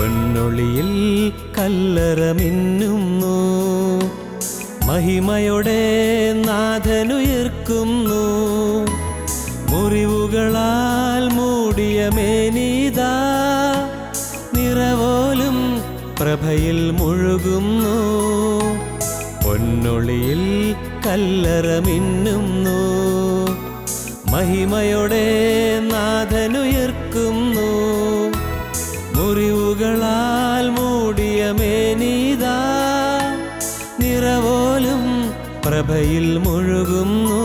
പൊന്നൊളിയിൽ കല്ലറ മിന്നുന്നു, മഹിമയോടെ നാഥനുയർക്കുന്നു. മുറിവുകളാൽ മൂടിയ മേനീതാ, നിറവോലും പ്രഭയിൽ മുഴുകുന്നു. പൊന്നൊളിയിൽ കല്ലറ മിന്നുന്നു, മഹിമയോടെ നാഥനുയർക്കുന്നു. മുറിവുകളാൽ മൂടിയ മേനീതാ, നിറവോലും പ്രഭയിൽ മുഴുകുന്നു.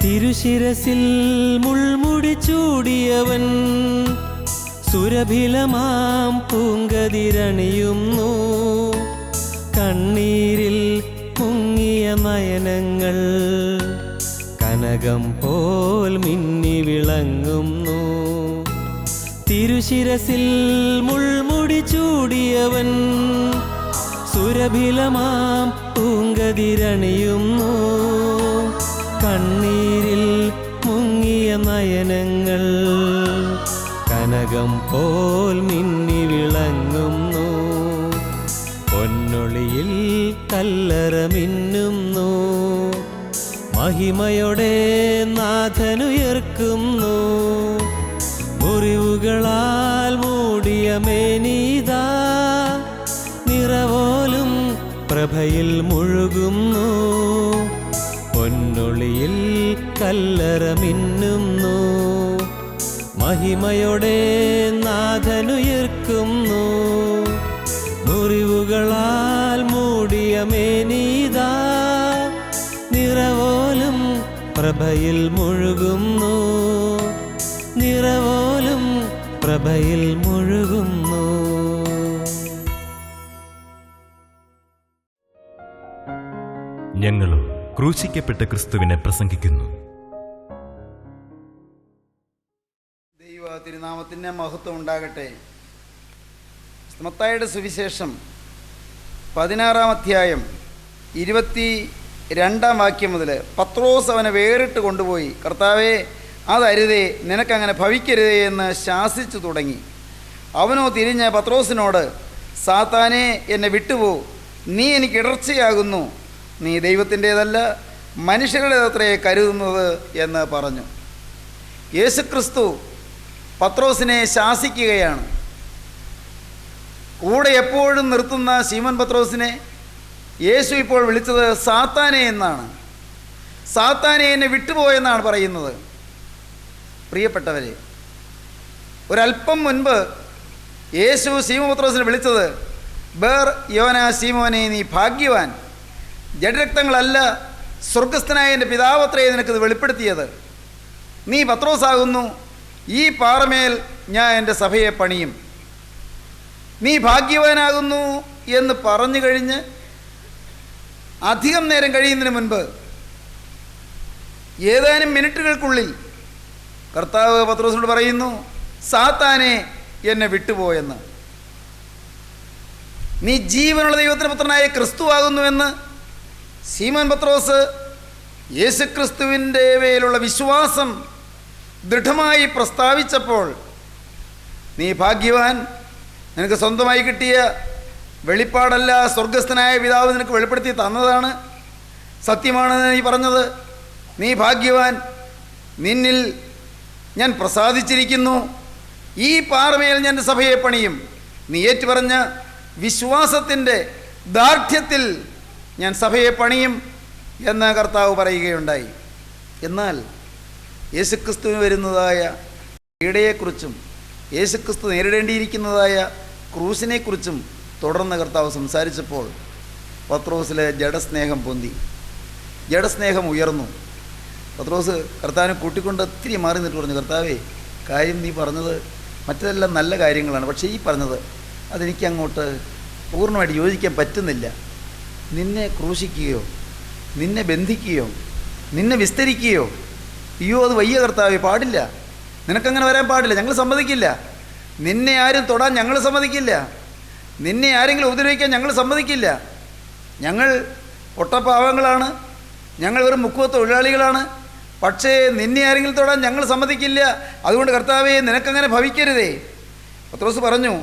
തിരുശിരസിൽ മുൾമുടി ചൂടിയവൻ, സുരഭിലമാം പൂങ്കതിരണിയുന്നു. കണ്ണീരിൽ മുങ്ങിയ നയനങ്ങൾ കനകം പോൽ മിന്നി വിളങ്ങുന്നു. തിരുശിരസിൽ മുൾമുടി ചൂടിയവൻ, സുരഭിലമാം പൂങ്കതിരണിയുന്നു. കണ്ണീരിൽ മുങ്ങിയ നയനങ്ങൾ കനകം പോൽ മിന്നി വിളങ്ങുന്നു. പൊന്നൊളിയിൽ കല്ലറ മിന്നുന്നു, മഹിമയോടെ നാഥനുയർക്കുന്നു. മുറിവുകളാൽ മൂടിയ മേനീതാ, നിറവോലും പ്രഭയിൽ മുഴുകുന്നു. പൊന്നൊളിയിൽ കല്ലറ മിന്നുന്നു, മഹിമയോടെ നാഥനുയർക്കുന്നു. മുറിവുകളാൽ മൂടിയ മേനീതാ, നിറവോലും പ്രഭയിൽ മുഴുകുന്നു. നിറവോലും പ്രഭയിൽ മുഴുകുന്നു. ഞങ്ങളും ക്രൂശിക്കപ്പെട്ട ക്രിസ്തുവിനെ പ്രസംഗിക്കുന്നു. ദൈവ തിരുനാമത്തിന് മഹത്വം ഉണ്ടാകട്ടെ. മത്തായിയുടെ സുവിശേഷം 16-ാം അധ്യായം 22-ാം വാക്യം മുതൽ പത്രോസ് അവനെ വേറിട്ട് കൊണ്ടുപോയി, കർത്താവേ, അതരുതേ, നിനക്കങ്ങനെ ഭവിക്കരുതേ എന്ന് ശാസിച്ചു തുടങ്ങി. അവനോ തിരിഞ്ഞ് പത്രോസിനോട്, സാത്താനെ, എന്നെ വിട്ടുപോ, നീ എനിക്ക് ഇടർച്ചയാകുന്നു. നീ ദൈവത്തിൻ്റേതല്ല, മനുഷ്യരുടേതത്രേ കരുതുന്നത് എന്ന് പറഞ്ഞു. യേശുക്രിസ്തു പത്രോസിനെ ശാസിക്കുകയാണ്. കൂടെ എപ്പോഴും നിർത്തുന്ന ശീമോൻ പത്രോസിനെ യേശു ഇപ്പോൾ വിളിച്ചത് സാത്താനെ എന്നാണ്. സാത്താനെ, എന്നെ വിട്ടുപോയെന്നാണ് പറയുന്നത്. പ്രിയപ്പെട്ടവരെ, ഒരല്പം മുൻപ് യേശു ശീമോൻ പത്രോസിനെ വിളിച്ചത്, ബേർ യോന ശീമോനെ, നീ ഭാഗ്യവാൻ, ജഡരക്തങ്ങളല്ല, സ്വർഗസ്ഥനായ എൻ്റെ പിതാവത്രേ നിനക്കിത് വെളിപ്പെടുത്തിയത്. നീ പത്രോസാകുന്നു, ഈ പാറമേൽ ഞാൻ എൻ്റെ സഭയെ പണിയും. നീ ഭാഗ്യവാനാകുന്നു എന്ന് പറഞ്ഞു കഴിഞ്ഞ് അധികം നേരം കഴിയുന്നതിന് മുൻപ് ഏതാനും മിനിറ്റുകൾക്കുള്ളിൽ കർത്താവ് പത്രോസിനോട് പറയുന്നു, സാത്താനെ, എന്നെ വിട്ടുപോയെന്ന്. നീ ജീവനുള്ള ദൈവത്തിൻ്റെ പുത്രനായ ക്രിസ്തു ആകുന്നുവെന്ന് ശീമോൻ പത്രോസ് യേശുക്രിസ്തുവിൻ്റെ മേലുള്ള വിശ്വാസം ദൃഢമായി പ്രസ്താവിച്ചപ്പോൾ, നീ ഭാഗ്യവാൻ, നിനക്ക് സ്വന്തമായി കിട്ടിയ വെളിപ്പാടല്ല, സ്വർഗസ്ഥനായ പിതാവ് നിനക്ക് വെളിപ്പെടുത്തി തന്നതാണ്, സത്യമാണെന്ന് നീ പറഞ്ഞത്. നീ ഭാഗ്യവാൻ, നിന്നിൽ ഞാൻ പ്രസാദിച്ചിരിക്കുന്നു, ഈ പാറമേൽ ഞാൻ സഭയെ പണിയും. നീ ഏറ്റുപറഞ്ഞ വിശ്വാസത്തിൻ്റെ ദാർഢ്യത്തിൽ ഞാൻ സഭയെ പണിയും എന്ന് കർത്താവ് പറയുകയുണ്ടായി. എന്നാൽ യേശുക്രിസ്തുവിന് വരുന്നതായ പീഡയെക്കുറിച്ചും യേശുക്രിസ്തു നേരിടേണ്ടിയിരിക്കുന്നതായ ക്രൂശിനെക്കുറിച്ചും തുടർന്ന് കർത്താവ് സംസാരിച്ചപ്പോൾ പത്രോസിലെ ജഡസ്നേഹം പൊന്തി, ജഡസ്നേഹം ഉയർന്നു. പത്രോസ് കർത്താവിനെ കൂട്ടിക്കൊണ്ട് ഒത്തിരി മാറി നിന്നിട്ട് പറഞ്ഞു, കർത്താവേ, കാര്യം നീ പറഞ്ഞത് മറ്റതെല്ലാം നല്ല കാര്യങ്ങളാണ്, പക്ഷേ ഈ പറഞ്ഞത് അതെനിക്ക് അങ്ങോട്ട് പൂർണ്ണമായിട്ട് യോജിക്കാൻ പറ്റുന്നില്ല. നിന്നെ ക്രൂശിക്കുകയോ നിന്നെ ബന്ധിക്കുകയോ നിന്നെ വിസ്തരിക്കുകയോ അയ്യോ അത് വയ്യ കർത്താവേ, പാടില്ല, നിനക്കങ്ങനെ വരാൻ പാടില്ല, ഞങ്ങൾ സമ്മതിക്കില്ല. നിന്നെ ആരും തൊടാൻ ഞങ്ങൾ സമ്മതിക്കില്ല. നിന്നെ ആരെങ്കിലും ഉപദ്രവിക്കാൻ ഞങ്ങൾ സമ്മതിക്കില്ല. ഞങ്ങൾ ഒട്ടപ്പാവങ്ങളാണ്, ഞങ്ങൾ വെറും മുക്കുവ തൊഴിലാളികളാണ്. പക്ഷേ നിന്നെ ആരെങ്കിലും തൊടാൻ ഞങ്ങൾ സമ്മതിക്കില്ല. അതുകൊണ്ട് കർത്താവേ നിനക്കങ്ങനെ ഭവിക്കരുതേ. പത്രോസ് പറഞ്ഞു,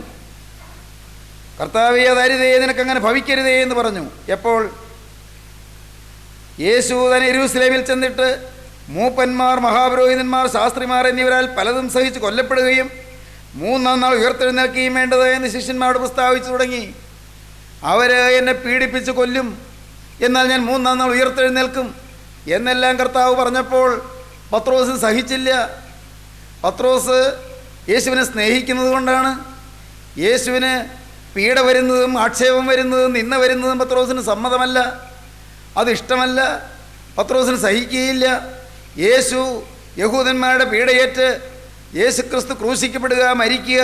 കർത്താവേ അതരുതേ, നിനക്കങ്ങനെ ഭവിക്കരുതേ എന്ന് പറഞ്ഞു. എപ്പോൾ യേശു തന്നെ യെരൂശലേമിൽ ചെന്നിട്ട് മൂപ്പന്മാർ, മഹാപുരോഹിതന്മാർ, ശാസ്ത്രിമാർ എന്നിവരാൽ പലതും സഹിച്ച് കൊല്ലപ്പെടുകയും 3-ാം നാൾ ഉയർത്തെഴുന്നേൽക്കുകയും വേണ്ടത് എന്ന് ശിഷ്യന്മാരോട് പ്രസ്താവിച്ചു തുടങ്ങി. അവർ എന്നെ പീഡിപ്പിച്ച് കൊല്ലും, എന്നാൽ ഞാൻ 3-ാം നാൾ ഉയർത്തെഴുന്നേൽക്കും എന്നെല്ലാം കർത്താവ് പറഞ്ഞപ്പോൾ പത്രോസ് സഹിച്ചില്ല. പത്രോസ് യേശുവിനെ സ്നേഹിക്കുന്നത് കൊണ്ടാണ്. യേശുവിന് പീഡ വരുന്നതും ആക്ഷേപം വരുന്നതും നിന്ന വരുന്നതും പത്രോസിന് സമ്മതമല്ല, അതിഷ്ടമല്ല, പത്രോസിന് സഹിക്കുകയില്ല. യേശു യഹൂദന്മാരുടെ പീഡയേറ്റ് യേശുക്രിസ്തു ക്രൂശിക്കപ്പെടുക, മരിക്കുക,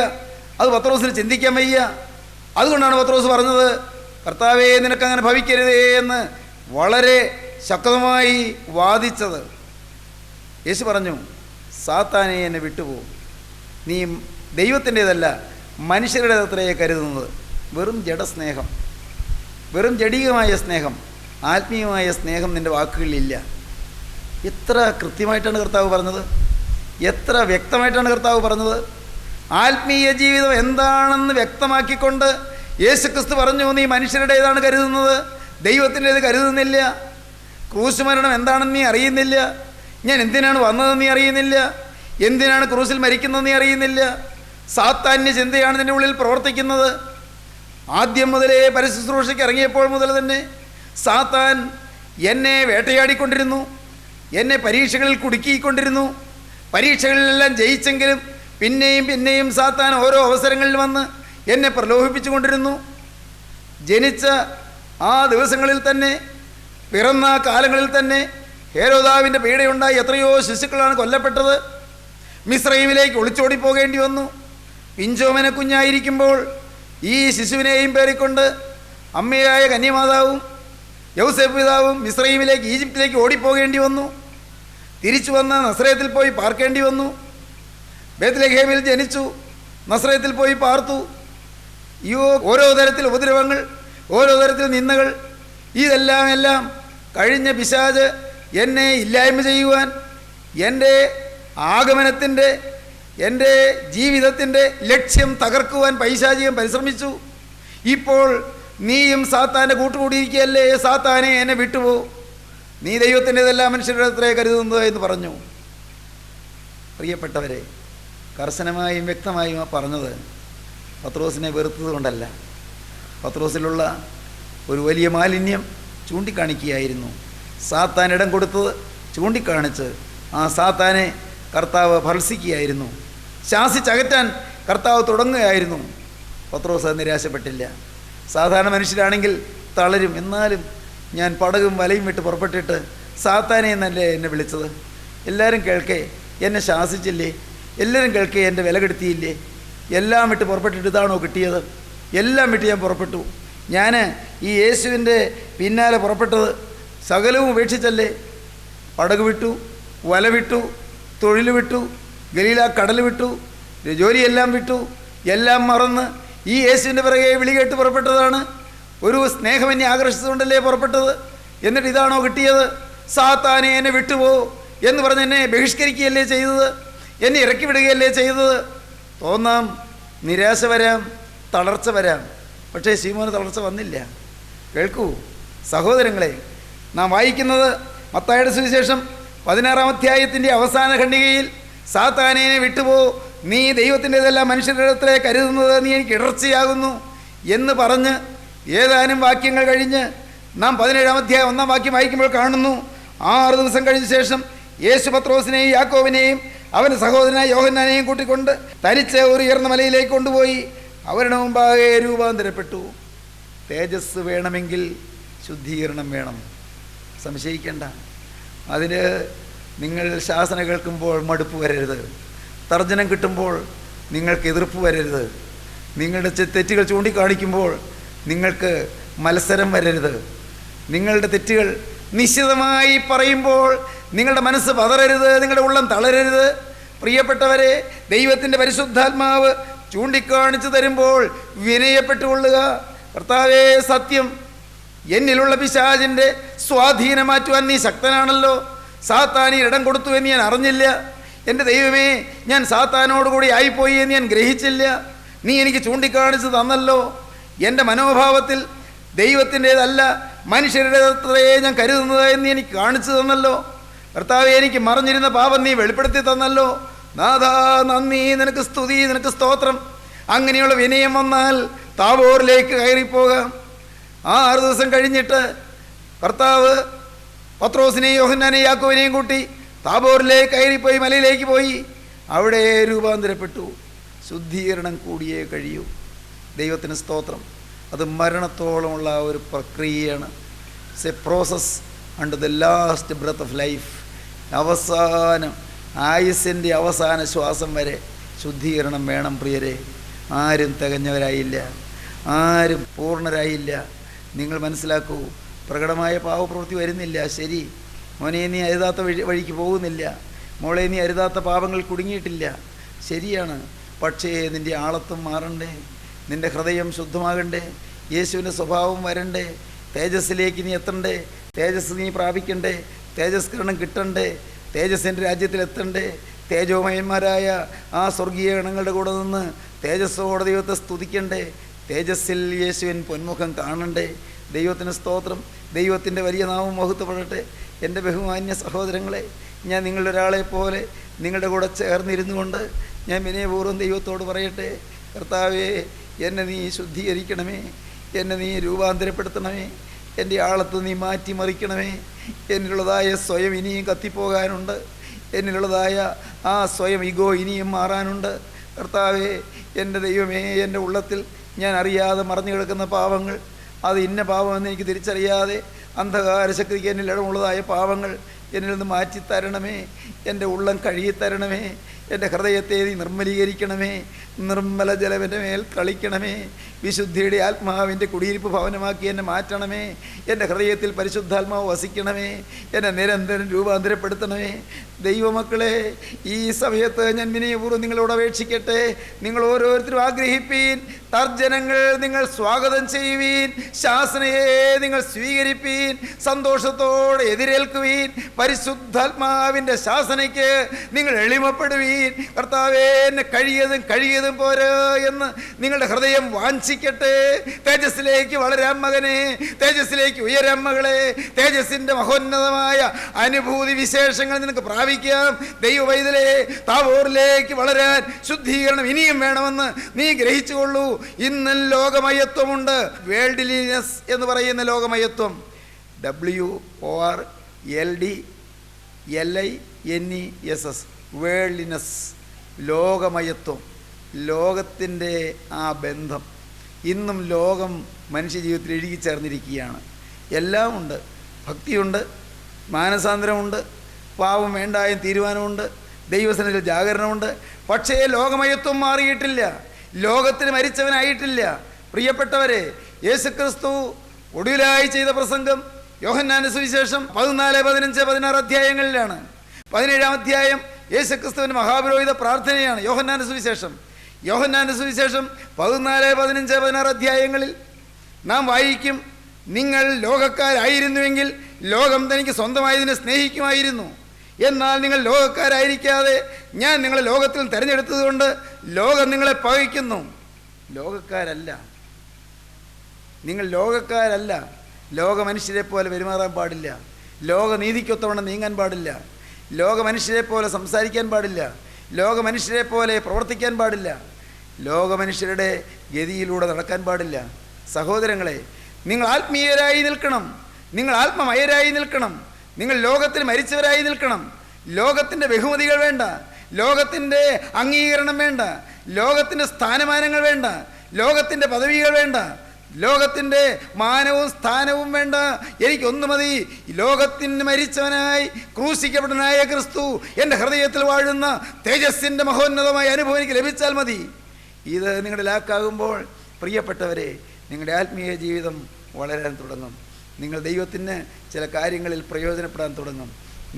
അത് പത്രോസിന് ചിന്തിക്കാൻ വയ്യ. അതുകൊണ്ടാണ് പത്രോസ് പറഞ്ഞത്, കർത്താവേ നിനക്കങ്ങനെ ഭവിക്കരുതേ എന്ന് വളരെ ശക്തമായി വാദിച്ചത്. യേശു പറഞ്ഞു, സാത്താനെ എന്നെ വിട്ടുപോകും, നീ ദൈവത്തിൻ്റേതല്ല മനുഷ്യരുടേതത്രയെ കരുതുന്നത്. വെറും ജഡസ്നേഹം, വെറും ജഡീകമായ സ്നേഹം, ആത്മീയമായ സ്നേഹം നിൻ്റെ വാക്കുകളിലില്ല. എത്ര കൃത്യമായിട്ടാണ് കർത്താവ് പറഞ്ഞത്, എത്ര വ്യക്തമായിട്ടാണ് കർത്താവ് പറഞ്ഞത്. ആത്മീയ ജീവിതം എന്താണെന്ന് വ്യക്തമാക്കിക്കൊണ്ട് യേശുക്രിസ്തു പറഞ്ഞു, നീ മനുഷ്യരുടേതാണ് കരുതുന്നത്, ദൈവത്തിൻ്റേത് കരുതുന്നില്ല. ക്രൂശ് മരണം എന്താണെന്ന് നീ അറിയുന്നില്ല. ഞാൻ എന്തിനാണ് വന്നതെന്ന് നീ അറിയുന്നില്ല. എന്തിനാണ് ക്രൂശിൽ മരിക്കുന്നതെന്ന് നീ അറിയുന്നില്ല. സാത്താന്യ ചിന്തയാണ് നിൻ്റെ ഉള്ളിൽ പ്രവർത്തിക്കുന്നത്. ആദ്യം മുതലേ പരശുശ്രൂഷയ്ക്ക് ഇറങ്ങിയപ്പോൾ മുതൽ തന്നെ സാത്താൻ എന്നെ വേട്ടയാടിക്കൊണ്ടിരുന്നു, എന്നെ പരീക്ഷകളിൽ കുടുക്കിക്കൊണ്ടിരുന്നു. പരീക്ഷകളിലെല്ലാം ജയിച്ചെങ്കിലും പിന്നെയും പിന്നെയും സാത്താൻ ഓരോ അവസരങ്ങളിൽ വന്ന് എന്നെ പ്രലോഭിപ്പിച്ചു കൊണ്ടിരുന്നു. ജനിച്ച ആ ദിവസങ്ങളിൽ തന്നെ, പിറന്ന കാലങ്ങളിൽ തന്നെ ഹേരോദാവിൻ്റെ പീഡയുണ്ടായി എത്രയോ ശിശുക്കളാണ് കൊല്ലപ്പെട്ടത്. മിസ്രയീമിലേക്ക് ഒളിച്ചോടി പോകേണ്ടി വന്നു. പിഞ്ചോമന കുഞ്ഞായിരിക്കുമ്പോൾ ഈ ശിശുവിനെയും പേറിക്കൊണ്ട് അമ്മയായ കന്യമാതാവും യൗസേപ്പ് പിതാവും മിസ്രയീമിലേക്ക്, ഈജിപ്തിലേക്ക് ഓടിപ്പോകേണ്ടി വന്നു. തിരിച്ചു വന്ന് നസ്രയത്തിൽ പോയി പാർക്കേണ്ടി വന്നു. ബേത്ലഹേമിൽ ജനിച്ചു, നസ്രയത്തിൽ പോയി പാർത്തു. ഓരോ തരത്തിൽ ഉപദ്രവങ്ങൾ, ഓരോ തരത്തിൽ നിന്ദകൾ, ഇതെല്ലാം കഴിഞ്ഞ പിശാച് എന്നെ ഇല്ലായ്മ ചെയ്യുവാൻ, എൻ്റെ ആഗമനത്തിൻ്റെ, എൻ്റെ ജീവിതത്തിൻ്റെ ലക്ഷ്യം തകർക്കുവാൻ പൈശാചികം പരിശ്രമിച്ചു. ഇപ്പോൾ നീയും സാത്താൻ്റെ കൂട്ടുകൂടിയിരിക്കുകയല്ലേ, സാത്താനെ എന്നെ വിട്ടുപോ, നീ ദൈവത്തിൻ്റെതെല്ലാം മനുഷ്യരുടെ അത്രേ കരുതുന്നത് എന്ന് പറഞ്ഞു. പ്രിയപ്പെട്ടവരെ, കർശനമായും വ്യക്തമായും പറഞ്ഞത് പത്രോസിനെ വെറുത്തത് കൊണ്ടല്ല, പത്രോസിലുള്ള ഒരു വലിയ മാലിന്യം ചൂണ്ടിക്കാണിക്കുകയായിരുന്നു. സാത്താൻ ഇടം കൊടുത്തത് ചൂണ്ടിക്കാണിച്ച് ആ സാത്താനെ കർത്താവ് ഭർസിക്കുകയായിരുന്നു. ശാസിച്ചകറ്റാൻ കർത്താവ് തുടങ്ങുകയായിരുന്നു. പത്രോസ് നിരാശപ്പെട്ടില്ല. സാധാരണ മനുഷ്യരാണെങ്കിൽ തളരും. എന്നാലും ഞാൻ പടകും വലയും വിട്ട് പുറപ്പെട്ടിട്ട് സാത്താനെ എന്നല്ലേ എന്നെ വിളിച്ചത്, എല്ലാവരും കേൾക്കേ എന്നെ ശാസിച്ചില്ലേ, എല്ലാവരും കേൾക്കേ എൻ്റെ വില കെടുത്തിയില്ലേ, എല്ലാം വിട്ട് പുറപ്പെട്ടിട്ട് ഇതാണോ കിട്ടിയത്, എല്ലാം വിട്ട് ഞാൻ പുറപ്പെട്ടു. ഞാൻ ഈ യേശുവിൻ്റെ പിന്നാലെ പുറപ്പെട്ടത് സകലവും ഉപേക്ഷിച്ചല്ലേ. പടക് വിട്ടു, വല വിട്ടു, തൊഴിൽ വിട്ടു, ഗലീല കടൽ വിട്ടു, ജോലിയെല്ലാം വിട്ടു, എല്ലാം മറന്ന് ഈ യേശുവിൻ്റെ പിറകെ വിളി കേട്ട് പുറപ്പെട്ടതാണ്. ഒരു സ്നേഹം എന്നെ ആകർഷിച്ചുകൊണ്ടല്ലേ പുറപ്പെട്ടത്. എന്നിട്ട് ഇതാണോ കിട്ടിയത്? സാത്താനെ എന്നെ വിട്ടുപോ എന്ന് പറഞ്ഞ് എന്നെ ബഹിഷ്കരിക്കുകയല്ലേ ചെയ്തത്, എന്നെ ഇറക്കി വിടുകയല്ലേ ചെയ്തത്. തോന്നാം, നിരാശ വരാം, തളർച്ച വരാം. പക്ഷേ ശീമോന് തളർച്ച വന്നില്ല. കേൾക്കൂ സഹോദരങ്ങളെ, നാം വായിക്കുന്നത് മത്തായിയുടെ സുവിശേഷം 16-ാം അധ്യായത്തിൻ്റെ അവസാന ഖണ്ഡികയിൽ സാത്താനെ വിട്ടുപോ, നീ ദൈവത്തിൻ്റെതെല്ലാം മനുഷ്യരുടെ അടുത്തേ കരുതുന്നത്, നീ എനിക്ക് ഇടർച്ചയാകുന്നു എന്ന് പറഞ്ഞ് ഏതാനും വാക്യങ്ങൾ കഴിഞ്ഞ് നാം 17-ാം അധ്യായം 1-ാം വാക്യം വായിക്കുമ്പോൾ കാണുന്നു, 6 ദിവസം കഴിഞ്ഞ ശേഷം യേശു പത്രോസിനെയും യാക്കോബിനെയും അവൻ്റെ സഹോദരനായ യോഹന്നാനെയും കൂട്ടിക്കൊണ്ട് തനിച്ച് ഒരു ഉയർന്ന മലയിലേക്ക് കൊണ്ടുപോയി അവരുടെ മുമ്പാകെ രൂപാന്തരപ്പെട്ടു. തേജസ് വേണമെങ്കിൽ ശുദ്ധീകരണം വേണം, സംശയിക്കേണ്ട. അതിന് നിങ്ങൾ ശാസന കേൾക്കുമ്പോൾ മടുപ്പ് വരരുത്, തർജ്ജനം കിട്ടുമ്പോൾ നിങ്ങൾക്ക് എതിർപ്പ് വരരുത്, നിങ്ങളുടെ തെറ്റുകൾ ചൂണ്ടിക്കാണിക്കുമ്പോൾ നിങ്ങൾക്ക് മത്സരം വരരുത്. നിങ്ങളുടെ തെറ്റുകൾ നിശ്ചിതമായി പറയുമ്പോൾ നിങ്ങളുടെ മനസ്സ് പതറരുത്, നിങ്ങളുടെ ഉള്ളം തളരരുത്. പ്രിയപ്പെട്ടവരെ, ദൈവത്തിൻ്റെ പരിശുദ്ധാത്മാവ് ചൂണ്ടിക്കാണിച്ചു തരുമ്പോൾ വിനയപ്പെട്ടുകൊള്ളുക. കർത്താവേ, സത്യം, എന്നിലുള്ള പിശാചിൻ്റെ സ്വാധീനം മാറ്റുവാൻ നീ ശക്തനാണല്ലോ. സാത്താന് ഇടം കൊടുത്തു എന്ന് ഞാൻ അറിഞ്ഞില്ല. എൻ്റെ ദൈവമേ, ഞാൻ സാത്താനോടുകൂടി ആയിപ്പോയി എന്ന് ഞാൻ ഗ്രഹിച്ചില്ല. നീ എനിക്ക് ചൂണ്ടിക്കാണിച്ച് തന്നല്ലോ. എൻ്റെ മനോഭാവത്തിൽ ദൈവത്തിൻ്റേതല്ല മനുഷ്യരുടേതത്രേ ഞാൻ കരുതുന്നത് എന്ന് എനിക്ക് കാണിച്ചു തന്നല്ലോ. കർത്താവേ, എനിക്ക് മറഞ്ഞിരുന്ന പാപം നീ വെളിപ്പെടുത്തി തന്നല്ലോ. നാഥാ, നന്ദി, നിനക്ക് സ്തുതി, നിനക്ക് സ്തോത്രം. അങ്ങനെയുള്ള വിനയം വന്നാൽ താബോറിലേക്ക് കയറിപ്പോകാം. 6 ദിവസം കഴിഞ്ഞിട്ട് കർത്താവ് പത്രോസിനെയും യോഹന്നാനെയും യാക്കോബിനെയും കൂട്ടി താബോറിലേക്ക് കയറിപ്പോയി, മലയിലേക്ക് പോയി. അവിടെ രൂപാന്തരപ്പെട്ടു. ശുദ്ധീകരണം കൂടിയേ കഴിയൂ. ദൈവത്തിന് സ്തോത്രം. അത് മരണത്തോളമുള്ള ഒരു പ്രക്രിയയാണ്. It's a process under the last breath of life. അവസാനം ആയുസ്സിൻ്റെ അവസാന ശ്വാസം വരെ ശുദ്ധീകരണം വേണം. പ്രിയരെ, ആരും തികഞ്ഞവരായില്ല, ആരും പൂർണ്ണരായില്ല. നിങ്ങൾ മനസ്സിലാക്കൂ, പ്രകടമായ പാവപ്രവൃത്തി വരുന്നില്ല. ശരി, മോനെ, നീ അരുതാത്ത വഴിക്ക് പോകുന്നില്ല. മോളെ, നീ അരുതാത്ത പാപങ്ങൾ കുടുങ്ങിയിട്ടില്ല. ശരിയാണ്. പക്ഷേ നിൻ്റെ ആളത്വം മാറണ്ടേ, നിൻ്റെ ഹൃദയം ശുദ്ധമാകണ്ടേ, യേശുവിൻ്റെ സ്വഭാവം വരണ്ടേ, തേജസ്സിലേക്ക് നീ എത്തണ്ടേ, തേജസ് നീ പ്രാപിക്കണ്ടേ, തേജസ്കരണം കിട്ടണ്ടേ, തേജസ്സിൻ്റെ രാജ്യത്തിലെത്തണ്ടേ, തേജോമയന്മാരായ ആ സ്വർഗീയ ഗണങ്ങളുടെ കൂടെ നിന്ന് തേജസ്സോടെ ദൈവത്തെ സ്തുതിക്കണ്ടേ, തേജസ്സിൽ യേശുവിൻ പൊന്മുഖം കാണണ്ടേ. ദൈവത്തിന് സ്തോത്രം. ദൈവത്തിൻ്റെ വലിയ നാമം മഹത്വപ്പെടട്ടെ. എൻ്റെ ബഹുമാന്യ സഹോദരങ്ങളെ, ഞാൻ നിങ്ങളൊരാളെ പോലെ നിങ്ങളുടെ കൂടെ ചേർന്നിരുന്നു കൊണ്ട് ഞാൻ വിനയപൂർവ്വം ദൈവത്തോട് പറയട്ടെ, കർത്താവേ, എന്നെ നീ ശുദ്ധീകരിക്കണമേ, എന്നെ നീ രൂപാന്തരപ്പെടുത്തണമേ, എൻ്റെ ആളത്ത് നീ മാറ്റിമറിക്കണമേ. എന്നിലുള്ളതായ സ്വയം ഇനിയും കത്തിപ്പോകാനുണ്ട്. എന്നിലുള്ളതായ ആ സ്വയം ഇഗോ ഇനിയും മാറാനുണ്ട്. കർത്താവേ, എൻ്റെ ദൈവമേ, എൻ്റെ ഉള്ളത്തിൽ ഞാൻ അറിയാതെ മറഞ്ഞു കിടക്കുന്ന പാവങ്ങൾ, അത് ഇന്ന പാപമെന്ന് എനിക്ക് തിരിച്ചറിയാതെ അന്ധകാര ശക്തിക്ക് എന്നിൽ ഇടമുള്ളതായ പാവങ്ങൾ എന്നിൽ നിന്ന് മാറ്റിത്തരണമേ. എൻ്റെ ഉള്ളം കഴുകിത്തരണമേ. എൻ്റെ ഹൃദയത്തെ നീ നിർമ്മലീകരിക്കണമേ. നിർമ്മല ജലം എൻ്റെ മേൽ കളിക്കണമേ. വിശുദ്ധിയുടെ ആത്മാവിൻ്റെ കുടിയിരിപ്പ് ഭവനമാക്കി എന്നെ മാറ്റണമേ. എൻ്റെ ഹൃദയത്തിൽ പരിശുദ്ധാത്മാവ് വസിക്കണമേ. എന്നെ നിരന്തരം രൂപാന്തരപ്പെടുത്തണമേ. ദൈവമക്കളെ, ഈ സമയത്ത് ഞാൻ വിനയപൂർവ്വം നിങ്ങളോട് അപേക്ഷിക്കട്ടെ, നിങ്ങൾ ഓരോരുത്തരും ആഗ്രഹിപ്പീൻ, തർജ്ജനങ്ങൾ നിങ്ങൾ സ്വാഗതം ചെയ്യുവീൻ, ശാസനയെ നിങ്ങൾ സ്വീകരിപ്പീൻ, സന്തോഷത്തോടെ എതിരേൽക്കുവീൻ, പരിശുദ്ധാത്മാവിൻ്റെ ശാസനയ്ക്ക് നിങ്ങൾ എളിമപ്പെടുവീൻ. കർത്താവേ, എന്നെ കഴിയതും പോരാ എന്ന് നിങ്ങളുടെ ഹൃദയം വാഞ്ചിക്കട്ടെ. തേജസ്സിലേക്ക് വളരാൻ മകനെ, തേജസ്സിലേക്ക് ഉയരാൻ മകളെ, തേജസ്സിൻ്റെ മഹോന്നതമായ അനുഭൂതി വിശേഷങ്ങൾ നിനക്ക് പ്രാപിക്കാം. ദൈവവൈതലേ, താബോറിലേക്ക് വളരാൻ ശുദ്ധീകരണം ഇനിയും വേണമെന്ന് നീ ഗ്രഹിച്ചുകൊള്ളൂ. ഇന്നും ലോകമയത്വമുണ്ട്. വേൾഡ്ലിനെസ് എന്ന് പറയുന്ന ലോകമയത്വം, WORLDLINESS, വേൾഡ്ലിനെസ്, ലോകമയത്വം, ലോകത്തിൻ്റെ ആ ബന്ധം ഇന്നും ലോകം മനുഷ്യജീവിതത്തിൽ ഇഴുകിച്ചേർന്നിരിക്കുകയാണ്. എല്ലാം ഉണ്ട്. ഭക്തിയുണ്ട്, മാനസാന്തരമുണ്ട്, പാവം വേണ്ടായും തീരുമാനമുണ്ട്, ദൈവസന്നിധിയിൽ ജാഗരണമുണ്ട്. പക്ഷേ ലോകമയത്വം മാറിയിട്ടില്ല, ലോകത്തിന് മരിച്ചവനായിട്ടില്ല. പ്രിയപ്പെട്ടവരെ, യേശുക്രിസ്തു ഒടുവിലായി ചെയ്ത പ്രസംഗം യോഹന്നാന്റെ സുവിശേഷം 14, 15, 16 അധ്യായങ്ങളിലാണ്. 17-ാം അധ്യായം യേശുക്രിസ്തുവിൻ്റെ മഹാപുരോഹിത പ്രാർത്ഥനയാണ്. യോഹന്നാന്റെ സുവിശേഷം 14, 15, 16 അധ്യായങ്ങളിൽ നാം വായിക്കും, നിങ്ങൾ ലോകക്കാരായിരുന്നുവെങ്കിൽ ലോകം തനിക്ക് സ്വന്തമായതിനെ സ്നേഹിക്കുമായിരുന്നു. എന്നാൽ നിങ്ങൾ ലോകക്കാരായിരിക്കാതെ ഞാൻ നിങ്ങളെ ലോകത്തിൽ തിരഞ്ഞെടുത്തതുകൊണ്ട് ലോകം നിങ്ങളെ പകയ്ക്കുന്നു. ലോകക്കാരല്ല, നിങ്ങൾ ലോകക്കാരല്ല. ലോക മനുഷ്യരെ പോലെ പെരുമാറാൻ പാടില്ല, ലോക നീതിക്കൊത്തവണ്ണം നീങ്ങാൻ പാടില്ല, ലോക മനുഷ്യരെ പോലെ സംസാരിക്കാൻ പാടില്ല, ലോക മനുഷ്യരെ പോലെ പ്രവർത്തിക്കാൻ പാടില്ല, ലോക മനുഷ്യരുടെ ഗതിയിലൂടെ നടക്കാൻ പാടില്ല. സഹോദരങ്ങളെ, നിങ്ങൾ ആത്മീയരായി നിൽക്കണം, നിങ്ങൾ ആത്മമയരായി നിൽക്കണം, നിങ്ങൾ ലോകത്തിൽ മരിച്ചവരായി നിൽക്കണം. ലോകത്തിൻ്റെ ബഹുമതികൾ വേണ്ട, ലോകത്തിൻ്റെ അംഗീകരണം വേണ്ട, ലോകത്തിൻ്റെ സ്ഥാനമാനങ്ങൾ വേണ്ട, ലോകത്തിൻ്റെ പദവികൾ വേണ്ട, ലോകത്തിൻ്റെ മാനവും സ്ഥാനവും വേണ്ട. എനിക്കൊന്നു മതി, ലോകത്തിന് മരിച്ചവനായി ക്രൂശിക്കപ്പെട്ടവനായ ക്രിസ്തു എൻ്റെ ഹൃദയത്തിൽ വാഴുന്ന തേജസ്സിൻ്റെ മഹോന്നതമായ അനുഭവം എനിക്ക് ലഭിച്ചാൽ മതി. ഇത് നിങ്ങളുടെ ലാക്കാകുമ്പോൾ പ്രിയപ്പെട്ടവരെ, നിങ്ങളുടെ ആത്മീയ ജീവിതം വളരാൻ തുടങ്ങും. നിങ്ങൾ ദൈവത്തിന് ചില കാര്യങ്ങളിൽ പ്രയോജനപ്പെടാൻ തുടങ്ങും.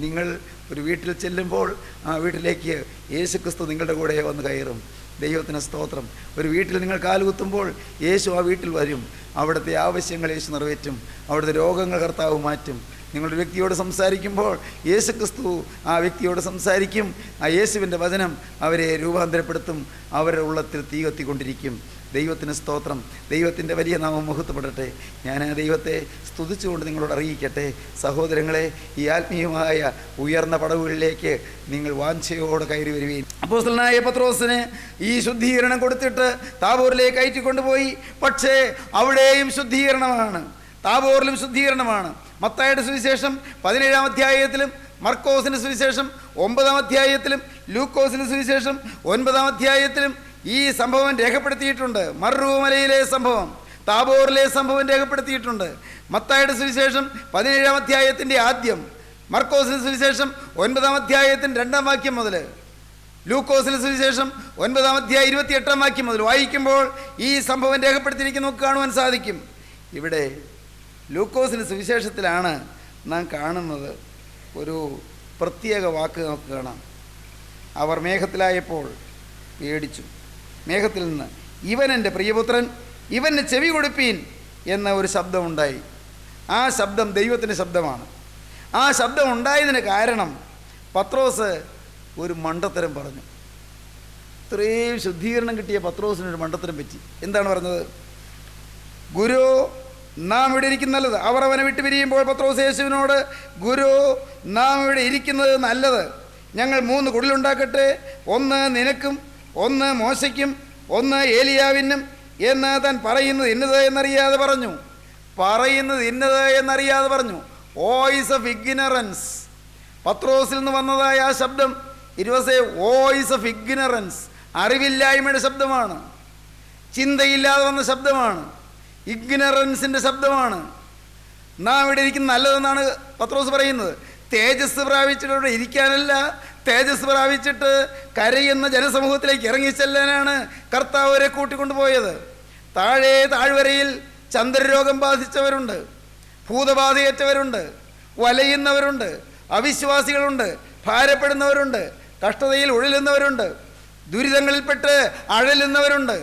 നിങ്ങൾ ഒരു വീട്ടിൽ ചെല്ലുമ്പോൾ ആ വീട്ടിലേക്ക് യേശുക്രിസ്തു നിങ്ങളുടെ കൂടെ വന്ന് കയറും. ദൈവത്തിന് സ്തോത്രം. ഒരു വീട്ടിൽ നിങ്ങൾ കാലുകുത്തുമ്പോൾ യേശു ആ വീട്ടിൽ വരും. അവിടുത്തെ ആവശ്യങ്ങൾ യേശു നിറവേറ്റും. അവിടുത്തെ രോഗങ്ങൾ കർത്താവ് മാറ്റും. നിങ്ങളൊരു വ്യക്തിയോട് സംസാരിക്കുമ്പോൾ യേശുക്രിസ്തു ആ വ്യക്തിയോട് സംസാരിക്കും. ആ യേശുവിൻ്റെ വചനം അവരെ രൂപാന്തരപ്പെടുത്തും. അവരുടെ ഉള്ളത്തിൽ തീ കത്തിക്കൊണ്ടിരിക്കും. ദൈവത്തിന് സ്തോത്രം. ദൈവത്തിൻ്റെ വലിയ നാമം മഹത്വപ്പെടട്ടെ. ഞാൻ ആ ദൈവത്തെ സ്തുതിച്ചുകൊണ്ട് നിങ്ങളോട് അറിയിക്കട്ടെ. സഹോദരങ്ങളെ, ഈ ആത്മീയമായ ഉയർന്ന പടവുകളിലേക്ക് നിങ്ങൾ വാഞ്ചയോടെ കയറി വരുവീൻ. അപ്പോസ്തലനായ പത്രോസിന് ഈ ശുദ്ധീകരണം കൊടുത്തിട്ട് താബോറിലേക്ക് കയറ്റിക്കൊണ്ടുപോയി. പക്ഷേ അവിടെയും ശുദ്ധീകരണമാണ്, താബോറിലും ശുദ്ധീകരണമാണ്. മത്തായിയുടെ സുവിശേഷം 17-ാം അധ്യായത്തിലും മർക്കോസിൻ്റെ സുവിശേഷം 9-ാം അധ്യായത്തിലും ലൂക്കോസിൻ്റെ സുവിശേഷം 9-ാം അധ്യായത്തിലും ഈ സംഭവം രേഖപ്പെടുത്തിയിട്ടുണ്ട്. മർറൂമലയിലെ സംഭവം, താബോറിലെ സംഭവം രേഖപ്പെടുത്തിയിട്ടുണ്ട്. മത്തായിയുടെ സുവിശേഷം 17-ാം അധ്യായത്തിൻ്റെ ആദ്യം, മർക്കോസിൻ്റെ സുവിശേഷം 9-ാം അധ്യായത്തിൻ്റെ 2-ാം വാക്യം മുതൽ, ലൂക്കോസിൻ്റെ സുവിശേഷം 9-ാം അധ്യായം 28-ാം വാക്യം മുതൽ വായിക്കുമ്പോൾ ഈ സംഭവം രേഖപ്പെടുത്തിയിരിക്കുന്ന നമുക്ക് കാണുവാൻ സാധിക്കും. ഇവിടെ ലൂക്കോസിൻ്റെ സുവിശേഷത്തിലാണ് നാം കാണുന്നത് ഒരു പ്രത്യേക വാക്ക് നമുക്ക് കാണാം. അവർ മേഘത്തിലായപ്പോൾ പേടിച്ചു. മേഘത്തിൽ നിന്ന് ഇവൻ എൻ്റെ പ്രിയപുത്രൻ, ഇവന് ചെവി കൊടുപ്പീൻ എന്ന ഒരു ശബ്ദമുണ്ടായി. ആ ശബ്ദം ദൈവത്തിൻ്റെ ശബ്ദമാണ്. ആ ശബ്ദം ഉണ്ടായതിന് കാരണം പത്രോസ് ഒരു മണ്ടത്തരം പറഞ്ഞു. ഇത്രയും ശുദ്ധീകരണം കിട്ടിയ പത്രോസിനൊരു മണ്ടത്തരം പറ്റി. എന്താണ് പറഞ്ഞത്? ഗുരു, നാം ഇവിടെ ഇരിക്കുന്നത് നല്ലത്. അവർ അവനെ വിട്ടുപിരിയുമ്പോൾ പത്രോസ് യേശുവിനോട്, ഗുരു, നാം ഇവിടെ ഇരിക്കുന്നത് നല്ലത്. ഞങ്ങൾ 3 കുടിലുണ്ടാക്കട്ടെ, ഒന്ന് നിനക്കും, ഒന്ന് മോശയ്ക്കും, ഒന്ന് ഏലിയാവിനും എന്ന് താൻ പറയുന്നത് ഇന്നത് എന്നറിയാതെ പറഞ്ഞു. പറയുന്നത് ഇന്നത് എന്നറിയാതെ പറഞ്ഞു. Voice of ignorance. പത്രോസിൽ നിന്ന് വന്നതായ ആ ശബ്ദം, it was a voice of ignorance. അറിവില്ലായ്മയുടെ ശബ്ദമാണ്, ചിന്തയില്ലാതെ വന്ന ശബ്ദമാണ്, ഇഗ്നറൻസിൻ്റെ ശബ്ദമാണ്. നാം ഇവിടെ ഇരിക്കുന്ന നല്ലതെന്നാണ് പത്രോസ് പറയുന്നത്. തേജസ് പ്രാപിച്ചിട്ട് ഇവിടെ ഇരിക്കാനല്ല, തേജസ് പ്രാപിച്ചിട്ട് കരയുന്ന ജനസമൂഹത്തിലേക്ക് ഇറങ്ങിച്ചെല്ലാനാണ് കർത്താവ് അവരെ കൂട്ടിക്കൊണ്ടുപോയത്. താഴ്വരയിൽ ചന്ദ്രരോഗം ബാധിച്ചവരുണ്ട്, ഭൂതബാധയേറ്റവരുണ്ട്, വലയുന്നവരുണ്ട്, അവിശ്വാസികളുണ്ട്, ഭാരപ്പെടുന്നവരുണ്ട്, കഷ്ടതയിൽ ഉഴലുന്നവരുണ്ട്, ദുരിതങ്ങളിൽപ്പെട്ട് അഴലുന്നവരുണ്ട്.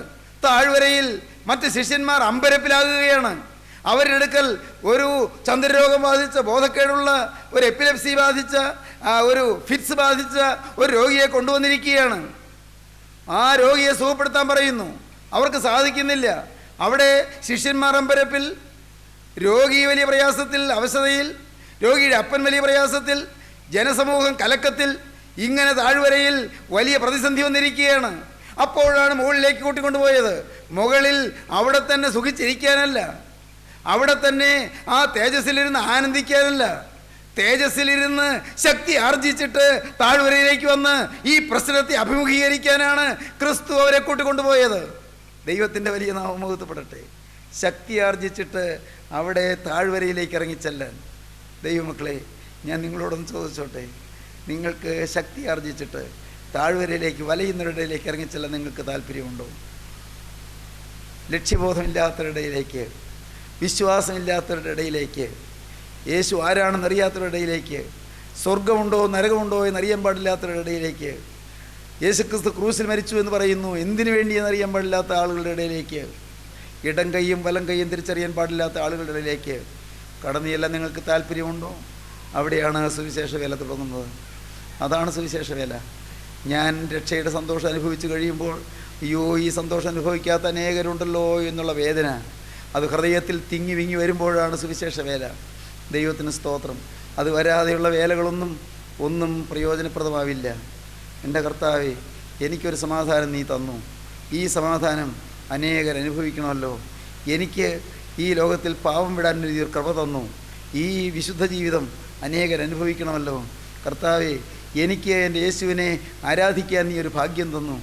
താഴ്വരയിൽ മറ്റ് ശിഷ്യന്മാർ അമ്പരപ്പിലാകുകയാണ്. അവരുടെ അടുക്കൽ ഒരു ചന്ദ്രരോഗം ബാധിച്ച, ബോധക്കേടുള്ള, ഒരു എപ്പിലെപ്സി ബാധിച്ച, ഒരു ഫിറ്റ്സ് ബാധിച്ച ഒരു രോഗിയെ കൊണ്ടുവന്നിരിക്കുകയാണ്. ആ രോഗിയെ സുഖപ്പെടുത്താൻ പറയുന്നു. അവർക്ക് സാധിക്കുന്നില്ല. അവിടെ ശിഷ്യന്മാർ അമ്പരപ്പിൽ, രോഗി വലിയ പ്രയാസത്തിൽ, അവശതയിൽ, രോഗിയുടെ അപ്പൻ വലിയ പ്രയാസത്തിൽ, ജനസമൂഹം കലക്കത്തിൽ. ഇങ്ങനെ താഴ്വരയിൽ വലിയ പ്രതിസന്ധി വന്നിരിക്കുകയാണ്. അപ്പോഴാണ് മുകളിലേക്ക് കൂട്ടിക്കൊണ്ടുപോയത്. മുകളിൽ അവിടെ തന്നെ സുഖിച്ചിരിക്കാനല്ല, അവിടെ തന്നെ ആ തേജസ്സിലിരുന്ന് ആനന്ദിക്കാനല്ല, തേജസ്സിലിരുന്ന് ശക്തി ആർജിച്ചിട്ട് താഴ്വരയിലേക്ക് വന്ന് ഈ പ്രശ്നത്തെ അഭിമുഖീകരിക്കാനാണ് ക്രിസ്തു അവരെ കൂട്ടിക്കൊണ്ടുപോയത്. ദൈവത്തിൻ്റെ വലിയ നാമം മഹത്വപ്പെടട്ടെ. ശക്തി ആർജിച്ചിട്ട് അവിടെ താഴ്വരയിലേക്ക് ഇറങ്ങിച്ചെല്ലാൻ. ദൈവമക്കളെ, ഞാൻ നിങ്ങളോടൊന്ന് ചോദിച്ചോട്ടെ, നിങ്ങൾക്ക് ശക്തി ആർജിച്ചിട്ട് താഴ്വരയിലേക്ക്, വലയുന്നവരുടെ ഇടയിലേക്ക് ഇറങ്ങിച്ചെല്ലാൻ നിങ്ങൾക്ക് താല്പര്യമുണ്ടോ? ലക്ഷ്യബോധമില്ലാത്തവരുടെ ഇടയിലേക്ക്, വിശ്വാസമില്ലാത്തവരുടെ ഇടയിലേക്ക്, യേശു ആരാണെന്നറിയാത്തവരുടെ ഇടയിലേക്ക്, സ്വർഗമുണ്ടോ നരകമുണ്ടോ എന്നറിയാൻ പാടില്ലാത്തവരുടെ ഇടയിലേക്ക്, യേശുക്രിസ്തു ക്രൂസിൽ മരിച്ചു എന്ന് പറയുന്നു എന്തിനു വേണ്ടി എന്നറിയാൻ പാടില്ലാത്ത ആളുകളുടെ ഇടയിലേക്ക്, ഇടം കൈയും വലം കൈയും തിരിച്ചറിയാൻ പാടില്ലാത്ത ആളുകളുടെ ഇടയിലേക്ക് കടന്നുചെല്ലാൻ നിങ്ങൾക്ക് താല്പര്യമുണ്ടോ? അവിടെയാണ് സുവിശേഷ വേല തുടങ്ങുന്നത്. അതാണ് സുവിശേഷ വേല. ഞാൻ രക്ഷയുടെ സന്തോഷം അനുഭവിച്ചു കഴിയുമ്പോൾ, അയ്യോ, ഈ സന്തോഷം അനുഭവിക്കാത്ത അനേകരുണ്ടല്ലോ എന്നുള്ള വേദന അത് ഹൃദയത്തിൽ തിങ്ങി വിങ്ങി വരുമ്പോഴാണ് സുവിശേഷ വേല. ദൈവത്തിന് സ്തോത്രം. അത് വരാതെയുള്ള വേലകളൊന്നും പ്രയോജനപ്രദമാവില്ല. എൻ്റെ കർത്താവേ, എനിക്കൊരു സമാധാനം നീ തന്നു. ഈ സമാധാനം അനേകർ അനുഭവിക്കണമല്ലോ. എനിക്ക് ഈ ലോകത്തിൽ പാവം വിടാൻ ഒരു കൃപ തന്നു. ഈ വിശുദ്ധ ജീവിതം അനേകർ അനുഭവിക്കണമല്ലോ. കർത്താവേ, എനിക്ക് എൻ്റെ യേശുവിനെ ആരാധിക്കാൻ നീ ഒരു ഭാഗ്യം തന്നു.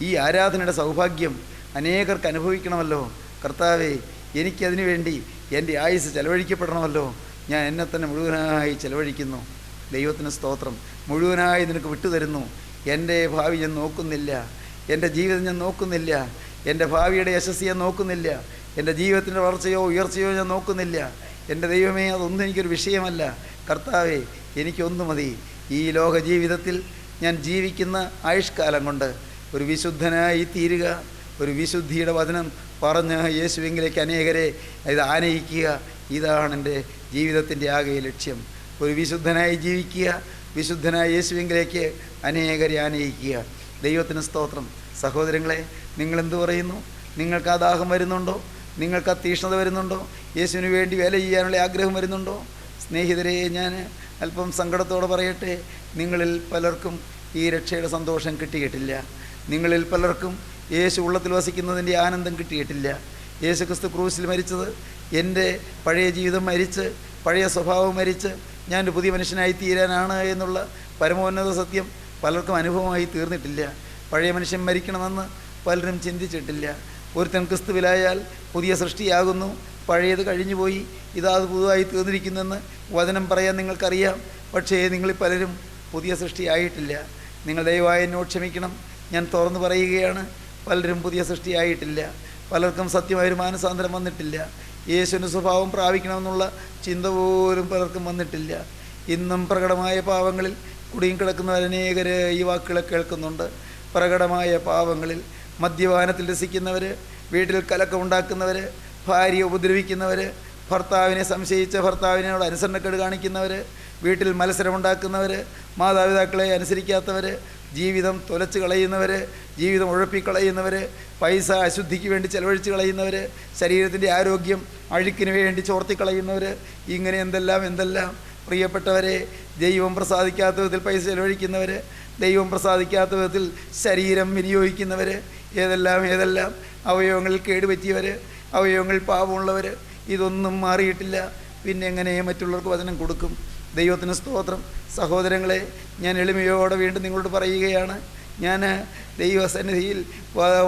ഈ ആരാധനയുടെ സൗഭാഗ്യം അനേകർക്ക് അനുഭവിക്കണമല്ലോ. കർത്താവേ, എനിക്കതിനു വേണ്ടി എൻ്റെ ആയുസ് ചെലവഴിക്കപ്പെടണമല്ലോ. ഞാൻ എന്നെ തന്നെ മുഴുവനായി ചെലവഴിക്കുന്നു. ദൈവത്തിന് സ്തോത്രം. മുഴുവനായി നിനക്ക് വിട്ടുതരുന്നു. എൻ്റെ ഭാവി ഞാൻ നോക്കുന്നില്ല, എൻ്റെ ജീവിതം ഞാൻ നോക്കുന്നില്ല, എൻ്റെ ഭാവിയുടെ യശസ്സ് ഞാൻ നോക്കുന്നില്ല, എൻ്റെ ജീവിതത്തിൻ്റെ വളർച്ചയോ ഉയർച്ചയോ ഞാൻ നോക്കുന്നില്ല. എൻ്റെ ദൈവമേ, അതൊന്നും എനിക്കൊരു വിഷയമല്ല. കർത്താവേ, എനിക്കൊന്നു മതി. ഈ ലോക ജീവിതത്തിൽ ഞാൻ ജീവിക്കുന്ന ആയുഷ്കാലം കൊണ്ട് ഒരു വിശുദ്ധനായി തീരുക, ഒരു വിശുദ്ധിയുടെ വചനം പറഞ്ഞ് യേശുവിങ്കിലേക്ക് അനേകരെ ഇത് ആനയിക്കുക. ഇതാണ് എൻ്റെ ജീവിതത്തിൻ്റെ ആകെ ലക്ഷ്യം. ഒരു വിശുദ്ധനായി ജീവിക്കുക, വിശുദ്ധനായ യേശുവിങ്കിലേക്ക് അനേകരെ ആനയിക്കുക. ദൈവത്തിന് സ്തോത്രം. സഹോദരങ്ങളെ, നിങ്ങളെന്ത് പറയുന്നു? നിങ്ങൾക്ക് ആ ദാഹം വരുന്നുണ്ടോ? നിങ്ങൾക്ക് ആ തീഷ്ണത വരുന്നുണ്ടോ? യേശുവിന് വേണ്ടി വേല ചെയ്യാനുള്ള ആഗ്രഹം വരുന്നുണ്ടോ? സ്നേഹിതരെ, ഞാൻ അല്പം സങ്കടത്തോടെ പറയട്ടെ, നിങ്ങളിൽ പലർക്കും ഈ രക്ഷയുടെ സന്തോഷം കിട്ടിയിട്ടില്ല. നിങ്ങളിൽ പലർക്കും യേശു ഉള്ളത്തിൽ വസിക്കുന്നതിൻ്റെ ആനന്ദം കിട്ടിയിട്ടില്ല. യേശു ക്രിസ്തു ക്രൂശിൽ മരിച്ചത് എൻ്റെ പഴയ ജീവിതം മരിച്ച്, പഴയ സ്വഭാവം മരിച്ച് ഞാൻ ഒരു പുതിയ മനുഷ്യനായി തീരാനാണ് എന്നുള്ള പരമോന്നത സത്യം പലർക്കും അനുഭവമായി തീർന്നിട്ടില്ല. പഴയ മനുഷ്യൻ മരിക്കണമെന്ന് പലരും ചിന്തിച്ചിട്ടില്ല. ഒരുത്തൻ ക്രിസ്തുവിലായാൽ പുതിയ സൃഷ്ടിയാകുന്നു, പഴയത് കഴിഞ്ഞുപോയി, ഇതാത് പുതുതായി തീർന്നിരിക്കുന്നെന്ന് വചനം പറയാൻ നിങ്ങൾക്കറിയാം. പക്ഷേ നിങ്ങളിൽ പലരും പുതിയ സൃഷ്ടിയായിട്ടില്ല. നിങ്ങൾ ദയവായി എന്നോട് ക്ഷമിക്കണം, ഞാൻ തുറന്നു പറയുകയാണ്. പലരും പുതിയ സൃഷ്ടിയായിട്ടില്ല. പലർക്കും സത്യമായൊരു മാനസാന്തരം വന്നിട്ടില്ല. യേശുവിൻ്റെ സ്വഭാവം പ്രാപിക്കണമെന്നുള്ള ചിന്ത പോലും പലർക്കും വന്നിട്ടില്ല. ഇന്നും പ്രകടമായ പാവങ്ങളിൽ കുടുങ്ങി കിടക്കുന്നവർ അനേകർ ഈ വാക്കുകളെ കേൾക്കുന്നുണ്ട്. പ്രകടമായ പാവങ്ങളിൽ മദ്യപാനത്തിൽ രസിക്കുന്നവർ, വീട്ടിൽ കലക്കമുണ്ടാക്കുന്നവർ, ഭാര്യയെ ഉപദ്രവിക്കുന്നവർ, ഭർത്താവിനെ സംശയിച്ച ഭർത്താവിനോട് അനുസരണക്കേട് കാണിക്കുന്നവർ, വീട്ടിൽ മത്സരമുണ്ടാക്കുന്നവർ, മാതാപിതാക്കളെ അനുസരിക്കാത്തവർ, ജീവിതം തുലച്ച് കളയുന്നവർ, ജീവിതം ഉഴപ്പിക്കളയുന്നവർ, പൈസ അശുദ്ധിക്ക് വേണ്ടി ചെലവഴിച്ച് കളയുന്നവർ, ശരീരത്തിൻ്റെ ആരോഗ്യം അഴുക്കിന് വേണ്ടി ചോർത്തിക്കളയുന്നവർ, ഇങ്ങനെ എന്തെല്ലാം പ്രിയപ്പെട്ടവരെ, ദൈവം പ്രസാദിക്കാത്ത വിധത്തിൽ പൈസ ചെലവഴിക്കുന്നവർ, ദൈവം പ്രസാദിക്കാത്ത വിധത്തിൽ ശരീരം വിനിയോഗിക്കുന്നവർ, ഏതെല്ലാം അവയവങ്ങളിൽ കേടുപറ്റിയവർ, അവയവങ്ങളിൽ പാപമുള്ളവർ, ഇതൊന്നും മാറിയിട്ടില്ല. പിന്നെ എങ്ങനെ മറ്റുള്ളവർക്ക് വചനം കൊടുക്കും? ദൈവത്തിന് സ്തോത്രം. സഹോദരങ്ങളെ, ഞാൻ എളിമയോടെ വീണ്ടും നിങ്ങളോട് പറയുകയാണ്. ഞാൻ ദൈവസന്നിധിയിൽ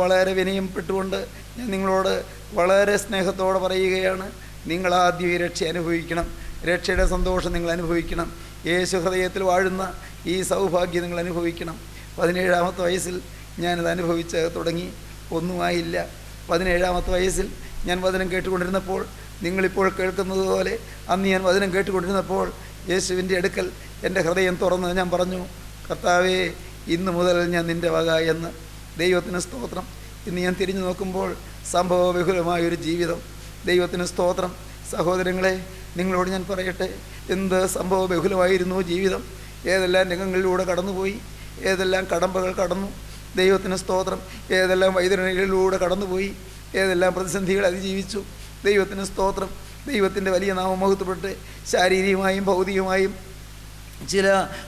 വളരെ വിനയപ്പെട്ടുകൊണ്ട് ഞാൻ നിങ്ങളോട് വളരെ സ്നേഹത്തോടെ പറയുകയാണ്. നിങ്ങളാദ്യം ഈ രക്ഷ അനുഭവിക്കണം. രക്ഷയുടെ സന്തോഷം നിങ്ങൾ അനുഭവിക്കണം. യേശു ഹൃദയത്തിൽ വാഴുന്ന ഈ സൗഭാഗ്യം നിങ്ങൾ അനുഭവിക്കണം. 17-ാമത്തെ വയസ്സിൽ ഞാനത് അനുഭവിച്ച് തുടങ്ങി. ഒന്നുമായില്ല. 17-ാമത്തെ വയസ്സിൽ ഞാൻ വചനം കേട്ടുകൊണ്ടിരുന്നപ്പോൾ, നിങ്ങളിപ്പോൾ കേൾക്കുന്നത് പോലെ അന്ന് ഞാൻ വചനം കേട്ടുകൊണ്ടിരുന്നപ്പോൾ യേശുവിൻ്റെ അടുക്കൽ എൻ്റെ ഹൃദയം തുറന്ന് ഞാൻ പറഞ്ഞു, കർത്താവേ, ഇന്ന് മുതൽ ഞാൻ നിൻ്റെ വക എന്ന്. ദൈവത്തിന് സ്തോത്രം. ഇന്ന് ഞാൻ തിരിഞ്ഞു നോക്കുമ്പോൾ സംഭവബഹുലമായൊരു ജീവിതം. ദൈവത്തിന് സ്തോത്രം. സഹോദരങ്ങളെ, നിങ്ങളോട് ഞാൻ പറയട്ടെ, എന്ത് സംഭവബഹുലമായിരുന്നു ജീവിതം. ഏതെല്ലാം രംഗങ്ങളിലൂടെ കടന്നുപോയി, ഏതെല്ലാം കടമ്പകൾ കടന്നു. ദൈവത്തിന് സ്തോത്രം. ഏതെല്ലാം വൈതരണികളിലൂടെ കടന്നുപോയി, ഏതെല്ലാം പ്രതിസന്ധികൾ അതിജീവിച്ചു. ദൈവത്തിന് സ്തോത്രം. ദൈവത്തിൻ്റെ വലിയ നാമം മഹത്വപ്പെട്ട് ശാരീരികമായും ഭൗതികമായും ചില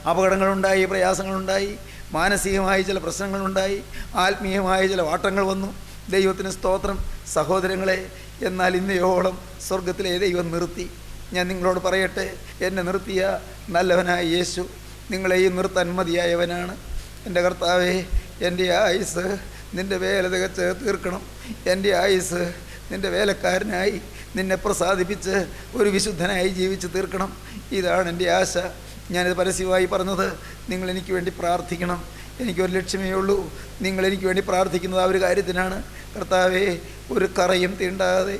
അപകടങ്ങളുണ്ടായി, പ്രയാസങ്ങളുണ്ടായി, മാനസികമായി ചില പ്രശ്നങ്ങളുണ്ടായി, ആത്മീയമായ ചില വാട്ടങ്ങൾ വന്നു. ദൈവത്തിന് സ്തോത്രം. സഹോദരങ്ങളെ, എന്നാൽ ഇന്നയോളം സ്വർഗത്തിലെ ദൈവം നിർത്തി. ഞാൻ നിങ്ങളോട് പറയട്ടെ, എന്നെ നിർത്തിയ നല്ലവനായ യേശു നിങ്ങളെയും നിർത്താൻ മതിയായവനാണ്. എൻ്റെ കർത്താവേ, എൻ്റെ ആയുസ് നിൻ്റെ വേല തികച്ച് തീർക്കണം. എൻ്റെ ആയുസ് നിൻ്റെ വേലക്കാരനായി നിന്നെ പ്രസാദിപ്പിച്ച് ഒരു വിശുദ്ധനായി ജീവിച്ച് തീർക്കണം. ഇതാണ് എൻ്റെ ആശ. ഞാനിത് പരസ്യമായി പറഞ്ഞത് നിങ്ങളെനിക്ക് വേണ്ടി പ്രാർത്ഥിക്കണം. എനിക്കൊരു ലക്ഷ്യമേ ഉള്ളൂ. നിങ്ങളെനിക്ക് വേണ്ടി പ്രാർത്ഥിക്കുന്നത് ആ ഒരു കാര്യത്തിനാണ്. കർത്താവേ, ഒരു കറയും തീണ്ടാതെ,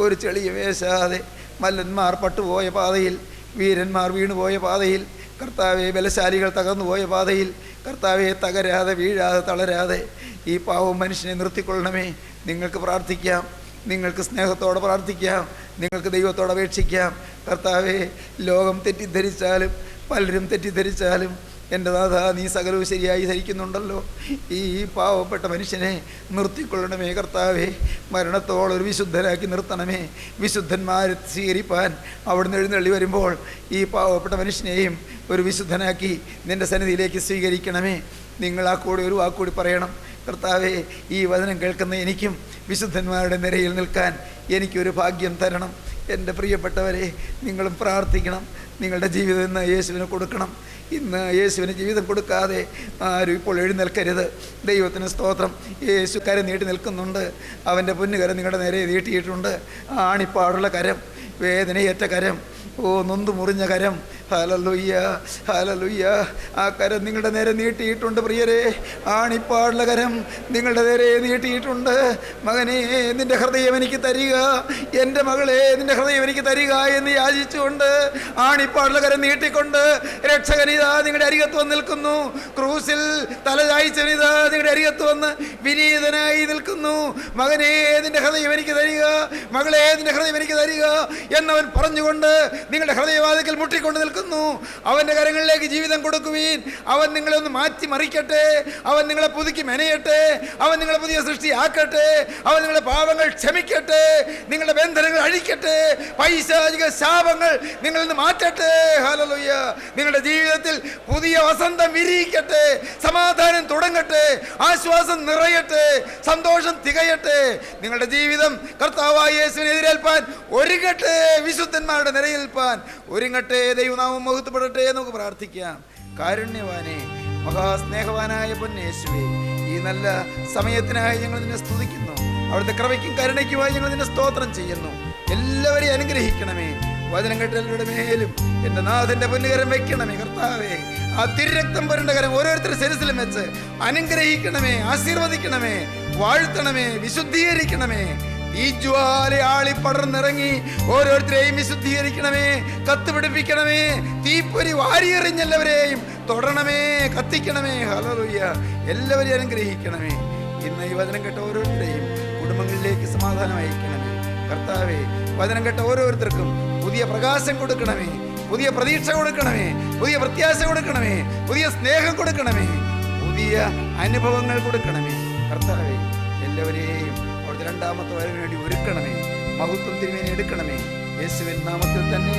ഒരു ചെളിയും വേശാതെ, മല്ലന്മാർ പട്ടുപോയ പാതയിൽ, വീരന്മാർ വീണുപോയ പാതയിൽ, കർത്താവെ, ബലശാലികൾ തകർന്നുപോയ പാതയിൽ, കർത്താവെ, തകരാതെ വീഴാതെ തളരാതെ ഈ പാവം മനുഷ്യനെ നിർത്തിക്കൊള്ളണമേ. നിങ്ങൾക്ക് പ്രാർത്ഥിക്കാം, നിങ്ങൾക്ക് സ്നേഹത്തോടെ പ്രാർത്ഥിക്കാം, നിങ്ങൾക്ക് ദൈവത്തോട് അപേക്ഷിക്കാം. കർത്താവെ, ലോകം തെറ്റിദ്ധരിച്ചാലും പലരും തെറ്റിദ്ധരിച്ചാലും എൻ്റെ നാഥ, നീ സകലവും ശരിയായി ധരിക്കുന്നുണ്ടല്ലോ. ഈ പാവപ്പെട്ട മനുഷ്യനെ നിർത്തിക്കൊള്ളണമേ കർത്താവേ. മരണത്തോളം ഒരു വിശുദ്ധനാക്കി നിർത്തണമേ. വിശുദ്ധന്മാരെ സ്വീകരിപ്പാൻ അവിടുന്ന് എഴുന്നള്ളി വരുമ്പോൾ ഈ പാവപ്പെട്ട മനുഷ്യനെയും ഒരു വിശുദ്ധനാക്കി നിൻ്റെ സന്നിധിയിലേക്ക് സ്വീകരിക്കണമേ. നിങ്ങൾ ആ കൂടി ഒരു വാക്കുകൂടി പറയണം. കർത്താവേ, ഈ വചനം കേൾക്കുന്ന എനിക്കും വിശുദ്ധന്മാരുടെ നിരയിൽ നിൽക്കാൻ എനിക്കൊരു ഭാഗ്യം തരണം. എൻ്റെ പ്രിയപ്പെട്ടവരെ, നിങ്ങളും പ്രാർത്ഥിക്കണം. നിങ്ങളുടെ ജീവിതം ഇന്ന് യേശുവിന് കൊടുക്കണം. ഇന്ന് യേശുവിന് ജീവിതം കൊടുക്കാതെ ആരും ഇപ്പോൾ എഴുന്നേൽക്കരുത്. ദൈവത്തിന് സ്തോത്രം. യേശു കരം നീട്ടി നിൽക്കുന്നുണ്ട്. അവൻ്റെ പൊന്നുകരം നിങ്ങളുടെ നേരെ നീട്ടിയിട്ടുണ്ട്. ആണിപ്പാടുള്ള കരം, വേദനയേറ്റ കരം, നൊന്തു മുറിഞ്ഞ കരം, ഹല്ലേലൂയ, ഹല്ലേലൂയ. ആ കരം നിങ്ങളുടെ നേരെ നീട്ടിയിട്ടുണ്ട് പ്രിയരെ. ആണിപ്പാടുള്ള കരം നിങ്ങളുടെ നേരെ നീട്ടിയിട്ടുണ്ട്. മകനെ, നിന്റെ ഹൃദയം എനിക്ക് തരിക, എൻ്റെ മകളെ നിന്റെ ഹൃദയം എനിക്ക് തരിക എന്ന് യാചിച്ചുകൊണ്ട് ആണിപ്പാടുള്ള കരം നീട്ടിക്കൊണ്ട് രക്ഷകനിതാ നിങ്ങളുടെ അരികത്ത് വന്ന് നിൽക്കുന്നു. ക്രൂസിൽ തലചായ്ച്ചവനിതാ നിങ്ങളുടെ അരികത്ത് വന്ന് വിനീതനായി നിൽക്കുന്നു. മകനെ, നിന്റെ ഹൃദയം എനിക്ക് തരിക, മകളെ നിന്റെ ഹൃദയം എനിക്ക് തരിക എന്നവൻ പറഞ്ഞുകൊണ്ട് നിങ്ങളുടെ ഹൃദയവാതിക്കൽ മുട്ടിക്കൊണ്ട് നിൽക്കുന്നു. അവൻ്റെ കരങ്ങളിലേക്ക് ജീവിതം കൊടുക്കുവീൻ. അവൻ നിങ്ങളെ ഒന്ന് മാറ്റി മറിക്കട്ടെ. അവൻ നിങ്ങളെ പുതുക്കി മെനയട്ടെ. അവൻ നിങ്ങളെ പുതിയ സൃഷ്ടിയാക്കട്ടെ. അവൻ നിങ്ങളുടെ പാപങ്ങൾ ക്ഷമിക്കട്ടെ. നിങ്ങളുടെ ബന്ധനങ്ങൾ അഴിക്കട്ടെ. പൈശാചിക ശാപങ്ങൾ നിങ്ങളിൽ നിന്ന് മാറ്റട്ടെ. ഹല്ലേലൂയ. നിങ്ങളുടെ ജീവിതത്തിൽ പുതിയ വസന്തം വിരിയിക്കട്ടെ. സമാധാനം തുടങ്ങട്ടെ. ആശ്വാസം നിറയട്ടെ. സന്തോഷം തികയട്ടെ. നിങ്ങളുടെ ജീവിതം കർത്താവായ യേശുവിനെ എതിരേൽപ്പാൻ ഒരുങ്ങട്ടെ. വിശുദ്ധന്മാരുടെ നിരയേൽപ്പാൻ ഒരുങ്ങട്ടെ. ദൈവനാമം മഹത്വപ്പെടട്ടെ. നമുക്ക് പ്രാർത്ഥിക്കാം. കാരുണ്യവാനെ, മഹാസ്നേഹവാനായ പൊന്നേശുവേ, ഈ നല്ല സമയത്തിനായി ഞങ്ങൾ നിന്നെ സ്തുതിക്കുന്നു. അവിടുത്തെ കൃപയ്ക്കും കരുണയ്ക്കുമായി ഞങ്ങൾ നിന്നെ സ്തോത്രം ചെയ്യുന്നു. എല്ലാവരെയും അനുഗ്രഹിക്കണമേ. വചനം കേട്ട എല്ലാവരുടെ മേലും എൻ്റെ നാഥൻ്റെ പൊന്നുകരം വെക്കണമേ. കർത്താവേ, ആ തിരുരക്തം പുരണ്ട കരം ഓരോരുത്തരുടെ ശിരസിലും വെച്ച് അനുഗ്രഹിക്കണമേ, ആശീർവദിക്കണമേ, വാഴ്ത്തണമേ, വിശുദ്ധീകരിക്കണമേ. ഈ ജ്വാല ആളി പടർന്നിറങ്ങി ഓരോരുത്തരെയും വിശുദ്ധീകരിക്കണമേ, കത്തുപിടിപ്പിക്കണമേ. തീപ്പൊരി വാരിയെറിഞ്ഞെല്ലാവരെയും തൊടണമേ, കത്തിക്കണമേ. ഹല്ലേലൂയ. എല്ലാവരെയും അനുഗ്രഹിക്കണമേ. ഇന്ന് ഈ വചനം കേട്ട ഓരോരുത്തരെയും കുടുംബങ്ങളിലേക്ക് സമാധാനം അയക്കണമേ. കർത്താവേ, വചനം കേട്ട ഓരോരുത്തർക്കും പുതിയ പ്രകാശം കൊടുക്കണമേ, പുതിയ പ്രതീക്ഷ കൊടുക്കണമേ, പുതിയ പ്രത്യാശ കൊടുക്കണമേ, പുതിയ സ്നേഹം കൊടുക്കണമേ, പുതിയ അനുഭവങ്ങൾ കൊടുക്കണമേ. കർത്താവേ, എല്ലാവരെയും അവിടുത്തെ രണ്ടാമത്തെ വരവിന് വേണ്ടി ഒരുക്കണമേ. മഹത്വം തിരുമേനി എടുക്കണമേ. യേശുവിൻ നാമത്തിൽ തന്നെ